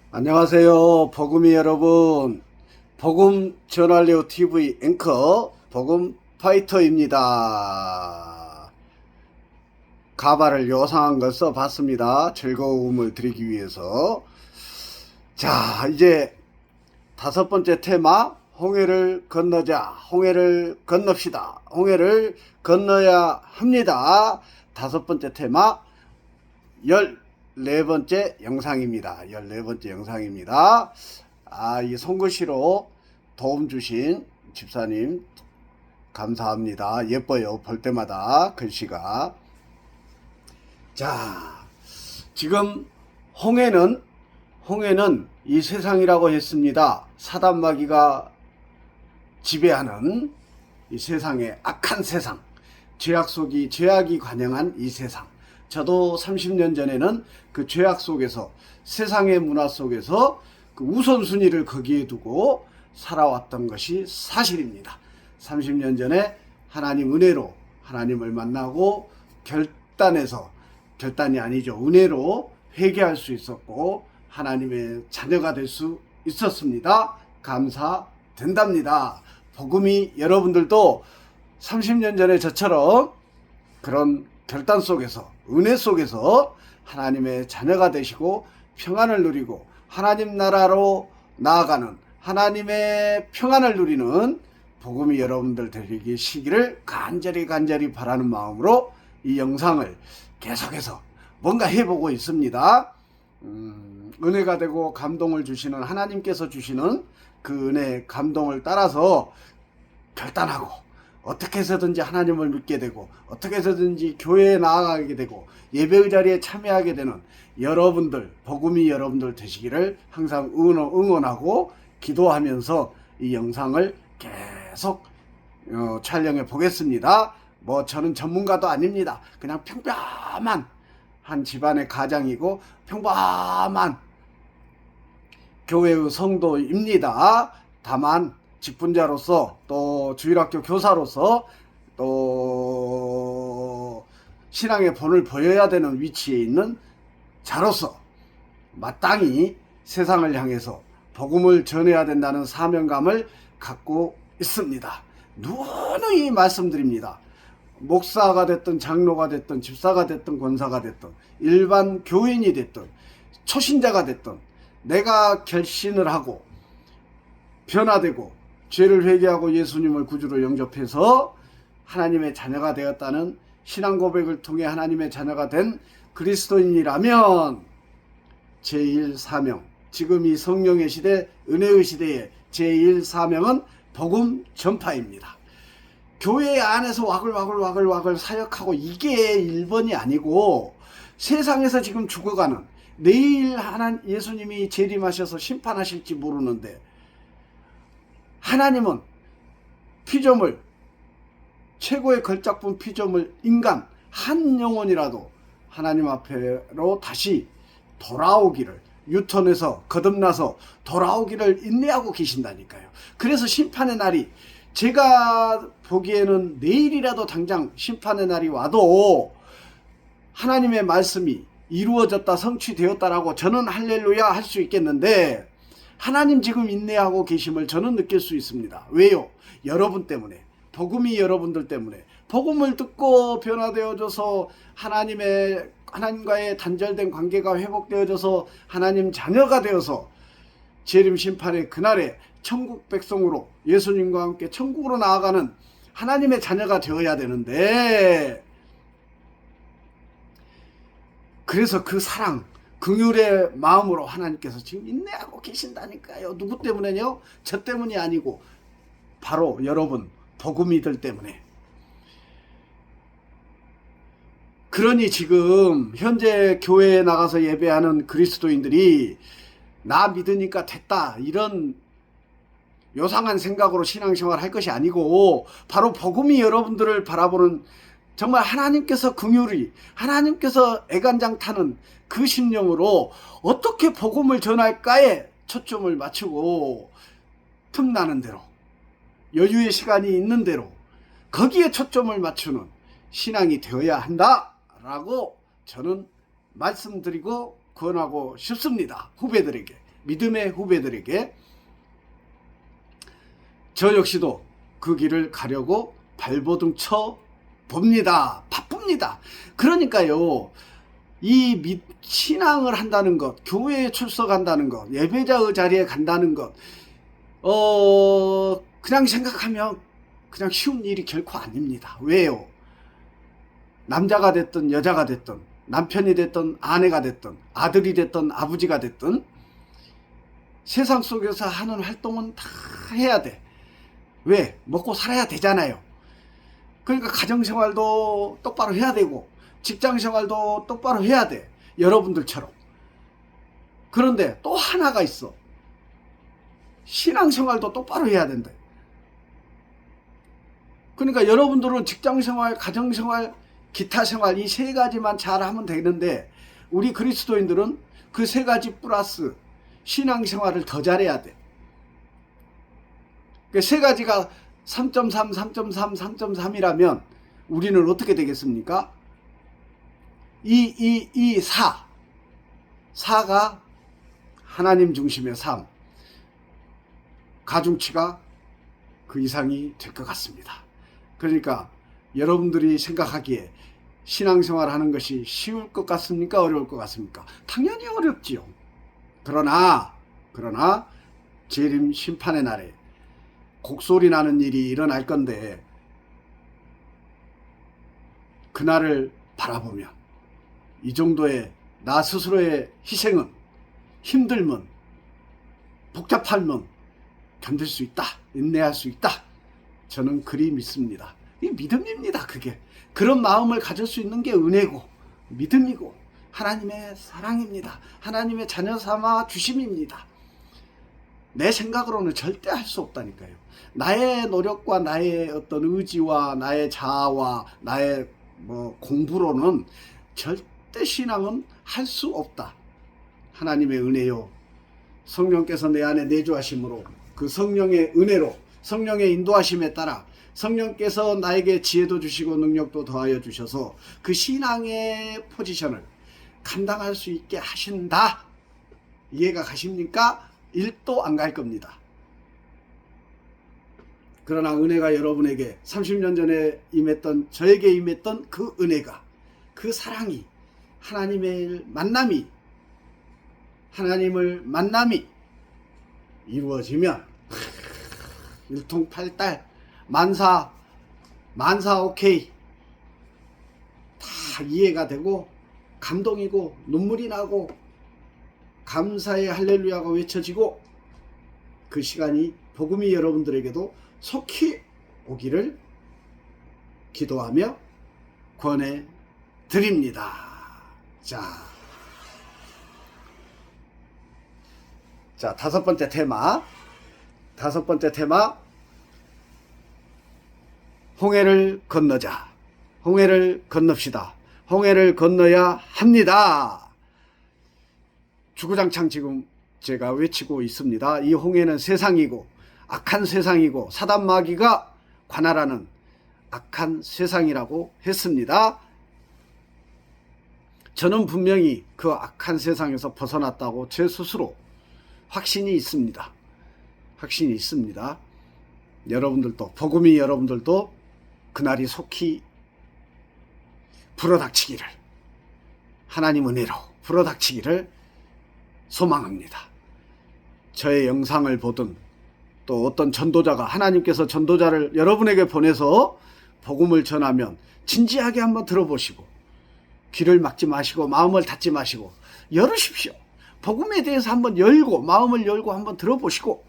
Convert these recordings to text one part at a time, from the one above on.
안녕하세요, 복음이 여러분. 복음 전할래요 TV 앵커 복음 파이터입니다. 가발을 요상한 걸 써봤습니다. 즐거움을 드리기 위해서. 자, 이제 5번째 테마, 홍해를 건너자, 홍해를 건넙시다, 홍해를 건너야 합니다. 5번째 테마 14번째 영상입니다. 14번째 영상입니다. 이 손글씨로 도움 주신 집사님 감사합니다. 예뻐요. 볼 때마다 글씨가. 자, 지금 홍해는 이 세상이라고 했습니다. 사단 마귀가 지배하는 이 세상의 악한 세상, 죄악이 관영한 이 세상. 저도 30년 전에는 그 죄악 속에서, 세상의 문화 속에서 그 우선순위를 거기에 두고 살아왔던 것이 사실입니다. 30년 전에 하나님 은혜로 하나님을 만나고 결단이 아니죠, 은혜로 회개할 수 있었고 하나님의 자녀가 될 수 있었습니다. 감사된답니다. 복음이 여러분들도 30년 전에 저처럼 그런 결단 속에서, 은혜 속에서 하나님의 자녀가 되시고 평안을 누리고 하나님 나라로 나아가는, 하나님의 평안을 누리는 복음이 여러분들 되시기를 간절히 바라는 마음으로 이 영상을 계속해서 뭔가 해보고 있습니다. 은혜가 되고 감동을 주시는 하나님께서 주시는 그 은혜, 감동을 따라서 결단하고 어떻게 해서든지 하나님을 믿게 되고 어떻게 해서든지 교회에 나아가게 되고 예배의 자리에 참여하게 되는 여러분들, 복음이 여러분들 되시기를 항상 응원하고 기도하면서 이 영상을 계속 촬영해 보겠습니다. 저는 전문가도 아닙니다. 그냥 평범한 한 집안의 가장이고 평범한 교회의 성도입니다. 다만 직분자로서, 또 주일학교 교사로서, 또 신앙의 본을 보여야 되는 위치에 있는 자로서 마땅히 세상을 향해서 복음을 전해야 된다는 사명감을 갖고 있습니다. 누누이 말씀드립니다. 목사가 됐든 장로가 됐든 집사가 됐든 권사가 됐든 일반 교인이 됐든 초신자가 됐든 내가 결신을 하고 변화되고 죄를 회개하고 예수님을 구주로 영접해서 하나님의 자녀가 되었다는 신앙 고백을 통해 하나님의 자녀가 된 그리스도인이라면 제1사명, 지금 이 성령의 시대, 은혜의 시대의 제1사명은 복음 전파입니다. 교회 안에서 와글와글 사역하고 이게 1번이 아니고, 세상에서 지금 죽어가는, 내일 예수님이 재림하셔서 심판하실지 모르는데 하나님은 피조물, 최고의 걸작품 피조물 인간 한 영혼이라도 하나님 앞으로 다시 돌아오기를, 유턴해서 거듭나서 돌아오기를 인내하고 계신다니까요. 그래서 심판의 날이, 제가 보기에는 내일이라도 당장 심판의 날이 와도 하나님의 말씀이 이루어졌다, 성취되었다라고 저는 할렐루야 할 수 있겠는데, 하나님 지금 인내하고 계심을 저는 느낄 수 있습니다. 왜요? 여러분 때문에, 복음이 여러분들 때문에, 복음을 듣고 변화되어져서 하나님과의 단절된 관계가 회복되어져서 하나님 자녀가 되어서 재림 심판의 그날에 천국 백성으로 예수님과 함께 천국으로 나아가는 하나님의 자녀가 되어야 되는데, 그래서 그 사랑, 긍휼의 마음으로 하나님께서 지금 인내하고 계신다니까요. 누구 때문에요? 저 때문이 아니고 바로 여러분, 복음이들 때문에. 그러니 지금 현재 교회에 나가서 예배하는 그리스도인들이 나 믿으니까 됐다, 이런 요상한 생각으로 신앙생활 할 것이 아니고, 바로 복음이 여러분들을 바라보는, 정말 하나님께서 긍휼히, 하나님께서 애간장 타는 그 심령으로 어떻게 복음을 전할까에 초점을 맞추고, 틈나는 대로, 여유의 시간이 있는 대로 거기에 초점을 맞추는 신앙이 되어야 한다라고 저는 말씀드리고 권하고 싶습니다. 후배들에게. 믿음의 후배들에게 저 역시도 그 길을 가려고 발버둥 쳐 봅니다. 바쁩니다. 그러니까요, 이 신앙을 한다는 것, 교회에 출석한다는 것, 예배자의 자리에 간다는 것, 그냥 생각하면 그냥 쉬운 일이 결코 아닙니다. 왜요? 남자가 됐든 여자가 됐든 남편이 됐든 아내가 됐든 아들이 됐든 아버지가 됐든 세상 속에서 하는 활동은 다 해야 돼. 왜? 먹고 살아야 되잖아요. 그러니까 가정생활도 똑바로 해야 되고 직장생활도 똑바로 해야 돼. 여러분들처럼. 그런데 또 하나가 있어. 신앙생활도 똑바로 해야 된다. 그러니까 여러분들은 직장생활, 가정생활, 기타생활 이 세 가지만 잘하면 되는데 우리 그리스도인들은 그 세 가지 플러스 신앙생활을 더 잘해야 돼. 그 세 가지가 3.3, 3.3, 3.3이라면 우리는 어떻게 되겠습니까? 4가 하나님 중심의 삶. 가중치가 그 이상이 될 것 같습니다. 그러니까 여러분들이 생각하기에 신앙생활 하는 것이 쉬울 것 같습니까? 어려울 것 같습니까? 당연히 어렵지요. 그러나 재림 심판의 날에 곡소리 나는 일이 일어날 건데 그날을 바라보면 이 정도의 나 스스로의 희생은, 힘듦은, 복잡함은 견딜 수 있다. 인내할 수 있다. 저는 그리 믿습니다. 이 믿음입니다. 그게. 그런 마음을 가질 수 있는 게 은혜고 믿음이고 하나님의 사랑입니다. 하나님의 자녀 삼아 주심입니다. 내 생각으로는 절대 할 수 없다니까요. 나의 노력과 나의 어떤 의지와 나의 자아와 나의 공부로는 절대 신앙은 할 수 없다. 하나님의 은혜요. 성령께서 내 안에 내주하심으로 그 성령의 은혜로 성령의 인도하심에 따라 성령께서 나에게 지혜도 주시고 능력도 더하여 주셔서 그 신앙의 포지션을 감당할 수 있게 하신다. 이해가 가십니까? 1도 안 갈 겁니다. 그러나 은혜가 여러분에게 30년 전에 임했던 저에게 임했던 그 은혜가 그 사랑이 하나님을 만남이 이루어지면 일통팔달 만사 오케이 다 이해가 되고 감동이고 눈물이 나고 감사의 할렐루야가 외쳐지고 그 시간이 복음이 여러분들에게도 속히 오기를 기도하며 권해 드립니다. 자, 다섯 번째 테마 홍해를 건너자. 홍해를 건넙시다. 홍해를 건너야 합니다. 주구장창 지금 제가 외치고 있습니다. 이 홍해는 세상이고 악한 세상이고 사단 마귀가 관할하는 악한 세상이라고 했습니다. 저는 분명히 그 악한 세상에서 벗어났다고 제 스스로 확신이 있습니다. 여러분들도 복음이 여러분들도 그날이 속히 불어닥치기를 하나님 은혜로 불어닥치기를 소망합니다. 저의 영상을 보든 또 어떤 전도자가 하나님께서 전도자를 여러분에게 보내서 복음을 전하면 진지하게 한번 들어보시고 귀를 막지 마시고 마음을 닫지 마시고 열으십시오. 복음에 대해서 한번 열고 마음을 열고 한번 들어보시고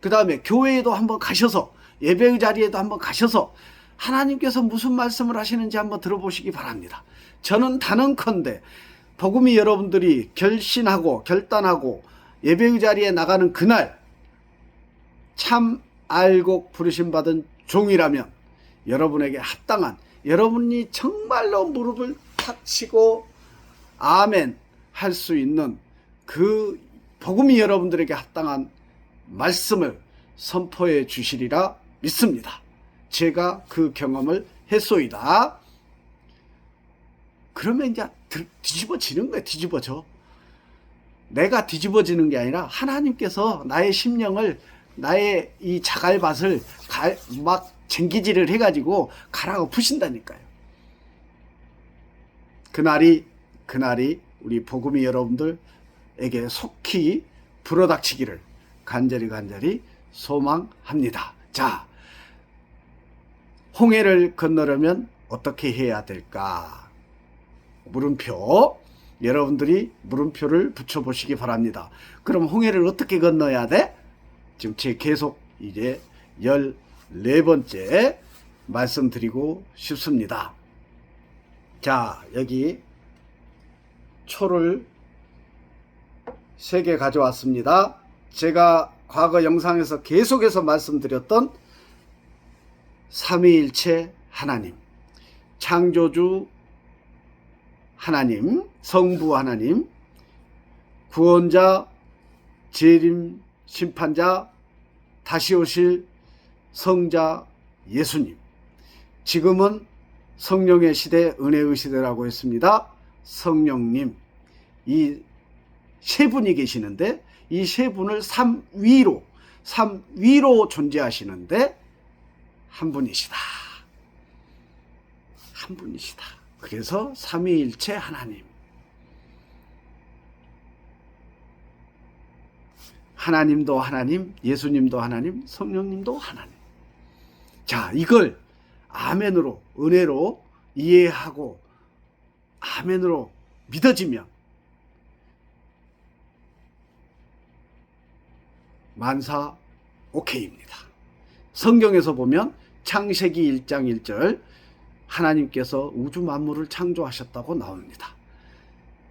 그 다음에 교회에도 한번 가셔서 예배의 자리에도 한번 가셔서 하나님께서 무슨 말씀을 하시는지 한번 들어보시기 바랍니다. 저는 단언컨대 복음이 여러분들이 결단하고 예배의 자리에 나가는 그날 참 알곡 부르심받은 종이라면 여러분에게 합당한 여러분이 정말로 무릎을 탁 치고 아멘 할 수 있는 그 복음이 여러분들에게 합당한 말씀을 선포해 주시리라 믿습니다. 제가 그 경험을 했소이다. 그러면 이제 뒤집어지는 거예요. 뒤집어져. 내가 뒤집어지는 게 아니라 하나님께서 나의 심령을, 나의 이 자갈밭을 막 쟁기질을 해가지고 가라고 푸신다니까요. 그날이 우리 복음이 여러분들에게 속히 불어닥치기를 간절히 소망합니다. 자, 홍해를 건너려면 어떻게 해야 될까? 물음표, 여러분들이 물음표를 붙여보시기 바랍니다. 그럼 홍해를 어떻게 건너야 돼? 지금 제 계속 이제 14번째 말씀드리고 싶습니다. 자, 여기 초를 3개 가져왔습니다. 제가 과거 영상에서 계속해서 말씀드렸던 삼위일체 하나님, 창조주 하나님, 성부 하나님, 구원자, 재림, 심판자, 다시 오실 성자 예수님. 지금은 성령의 시대, 은혜의 시대라고 했습니다. 성령님, 이 세 분이 계시는데 이 세 분을 삼위로 존재하시는데 한 분이시다. 한 분이시다. 그래서 삼위일체 하나님. 하나님도 하나님, 예수님도 하나님, 성령님도 하나님. 자, 이걸 아멘으로, 은혜로 이해하고 아멘으로 믿어지면 만사 오케이입니다. 성경에서 보면 창세기 1장 1절 하나님께서 우주 만물을 창조하셨다고 나옵니다.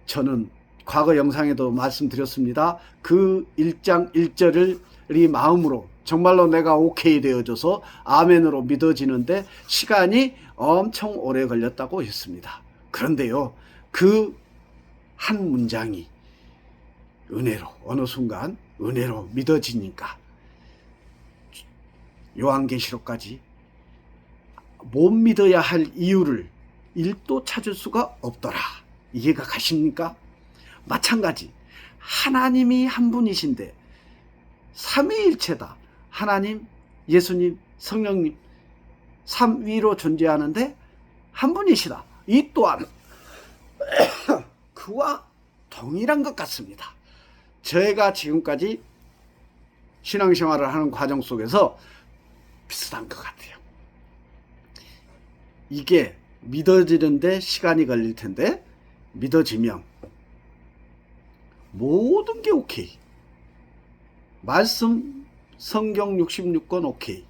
저는 과거 영상에도 말씀드렸습니다. 그 1장 1절이 마음으로 정말로 내가 오케이 되어져서 아멘으로 믿어지는데 시간이 엄청 오래 걸렸다고 했습니다. 그런데요, 그 한 문장이 은혜로, 어느 순간 은혜로 믿어지니까 요한계시록까지 못 믿어야 할 이유를 1도 찾을 수가 없더라. 이해가 가십니까? 마찬가지 하나님이 한 분이신데 삼위일체다. 하나님, 예수님, 성령님 삼위로 존재하는데 한 분이시다. 이 또한 그와 동일한 것 같습니다. 저희가 지금까지 신앙생활을 하는 과정 속에서 비슷한 것 같아요. 이게 믿어지는데 시간이 걸릴 텐데 믿어지면 모든 게 오케이. 말씀, 성경 66권 오케이.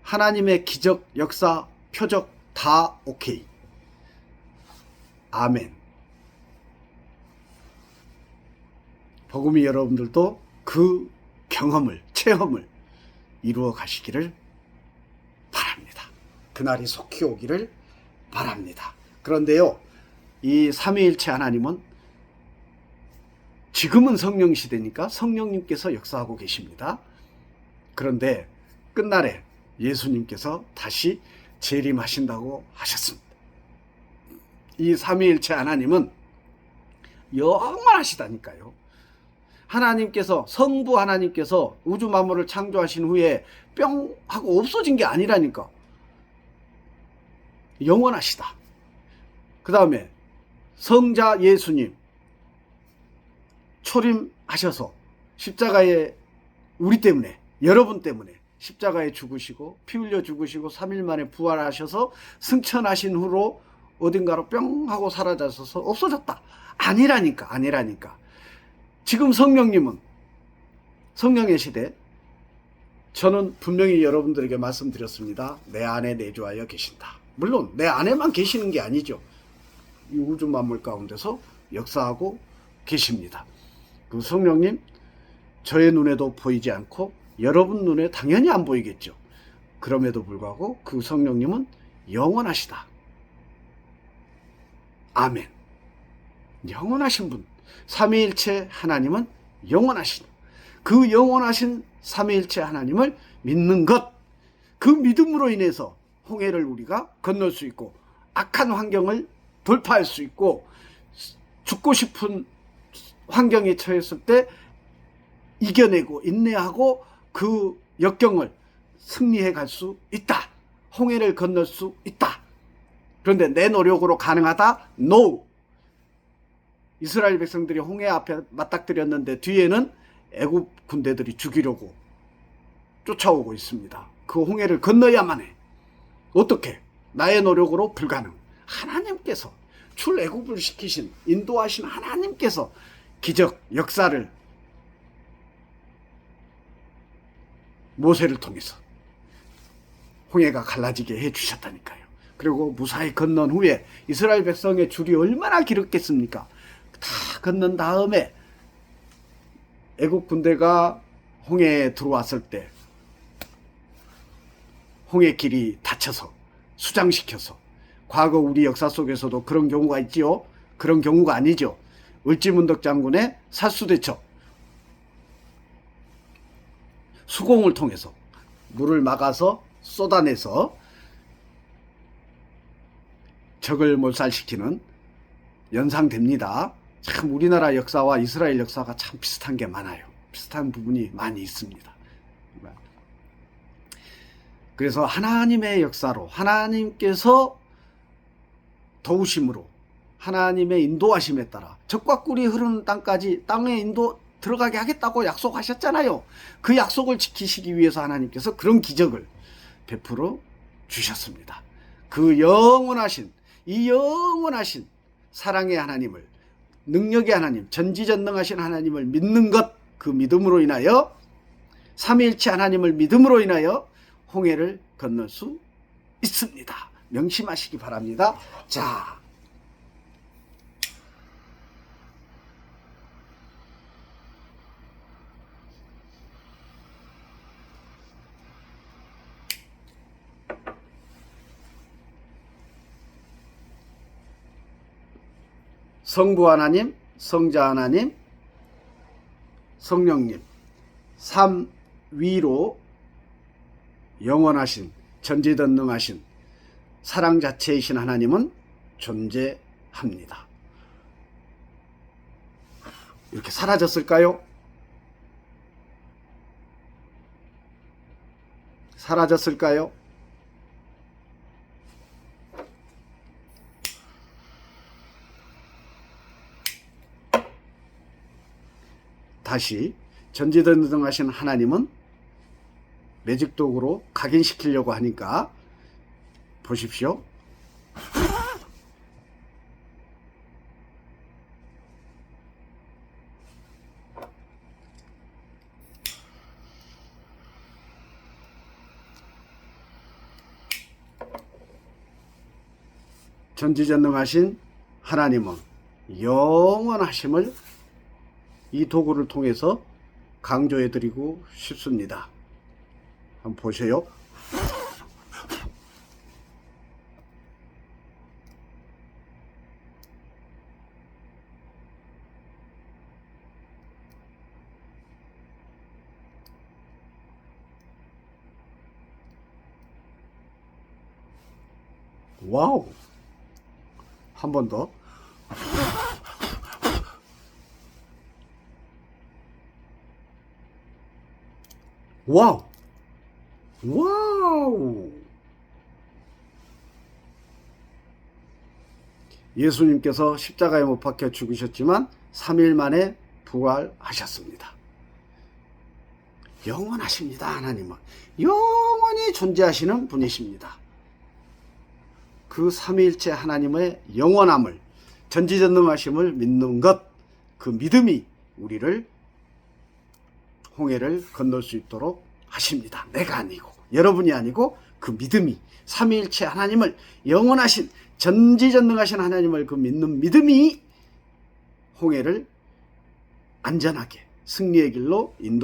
하나님의 기적, 역사, 표적 다 오케이. 아멘. 복음이 여러분들도 그 경험을, 체험을 이루어 가시기를 바랍니다. 그날이 속히 오기를 바랍니다. 그런데요, 이 삼위일체 하나님은 지금은 성령 시대니까 성령님께서 역사하고 계십니다. 그런데 끝날에 예수님께서 다시 재림하신다고 하셨습니다. 이 삼위일체 하나님은 영원하시다니까요. 하나님께서, 성부 하나님께서 우주 만물을 창조하신 후에 뿅 하고 없어진 게 아니라니까. 영원하시다. 그 다음에 성자 예수님 초림하셔서 십자가에 우리 때문에, 여러분 때문에 십자가에 죽으시고 피 흘려 죽으시고 3일 만에 부활하셔서 승천하신 후로 어딘가로 뿅 하고 사라져서 없어졌다. 아니라니까. 지금 성령님은, 성령의 시대, 저는 분명히 여러분들에게 말씀드렸습니다. 내 안에 내주하여 계신다. 물론 내 안에만 계시는 게 아니죠. 이 우주 만물 가운데서 역사하고 계십니다. 그 성령님, 저의 눈에도 보이지 않고 여러분 눈에 당연히 안 보이겠죠. 그럼에도 불구하고 그 성령님은 영원하시다. 아멘. 영원하신 분, 삼위일체 하나님은 영원하신, 그 영원하신 삼위일체 하나님을 믿는 것, 그 믿음으로 인해서 홍해를 우리가 건널 수 있고 악한 환경을 돌파할 수 있고 죽고 싶은 환경에 처했을 때 이겨내고 인내하고 그 역경을 승리해 갈 수 있다. 홍해를 건널 수 있다. 그런데 내 노력으로 가능하다? No. 이스라엘 백성들이 홍해 앞에 맞닥뜨렸는데 뒤에는 애굽 군대들이 죽이려고 쫓아오고 있습니다. 그 홍해를 건너야만 해. 어떻게? 나의 노력으로 불가능. 하나님께서 출애굽을 시키신, 인도하신 하나님께서 기적, 역사를 모세를 통해서 홍해가 갈라지게 해주셨다니까요. 그리고 무사히 건넌 후에 이스라엘 백성의 줄이 얼마나 길었겠습니까? 다 건넌 다음에 애국 군대가 홍해에 들어왔을 때 홍해 길이 닫혀서 수장시켜서, 과거 우리 역사 속에서도 그런 경우가 있지요. 그런 경우가 아니죠. 을지문덕 장군의 살수대첩, 수공을 통해서 물을 막아서 쏟아내서 적을 몰살시키는 연상됩니다. 참 우리나라 역사와 이스라엘 역사가 참 비슷한 게 많아요. 비슷한 부분이 많이 있습니다. 그래서 하나님의 역사로, 하나님께서 도우심으로, 하나님의 인도하심에 따라 적과 꿀이 흐르는 땅까지, 땅에 인도 들어가게 하겠다고 약속하셨잖아요. 그 약속을 지키시기 위해서 하나님께서 그런 기적을 베풀어 주셨습니다. 그 영원하신, 이 영원하신 사랑의 하나님을, 능력의 하나님, 전지전능하신 하나님을 믿는 것, 그 믿음으로 인하여, 삼위일체 하나님을 믿음으로 인하여 홍해를 건널 수 있습니다. 명심하시기 바랍니다. 자, 성부 하나님, 성자 하나님, 성령님, 삼위로 영원하신, 전지전능하신 사랑 자체이신 하나님은 존재합니다. 이렇게 사라졌을까요? 사라졌을까요? 다시 전지전능하신 하나님은 매직독으로 각인시키려고 하니까 보십시오. 전지전능하신 하나님은 영원하심을 이 도구를 통해서 강조해드리고 싶습니다. 한번 보세요. 와우. 한 번 더. 와우. 와우. 예수님께서 십자가에 못 박혀 죽으셨지만 3일 만에 부활하셨습니다. 영원하십니다. 하나님은 영원히 존재하시는 분이십니다. 그 삼위일체 하나님의 영원함을, 전지전능하심을 믿는 것, 그 믿음이 우리를 홍해를 건널 수 있도록 하십니다. 내가 아니고, 여러분이 아니고 그 믿음이, 삼위일체 하나님을, 영원하신 전지전능하신 하나님을 그 믿는 믿음이 홍해를 안전하게 승리의 길로 인도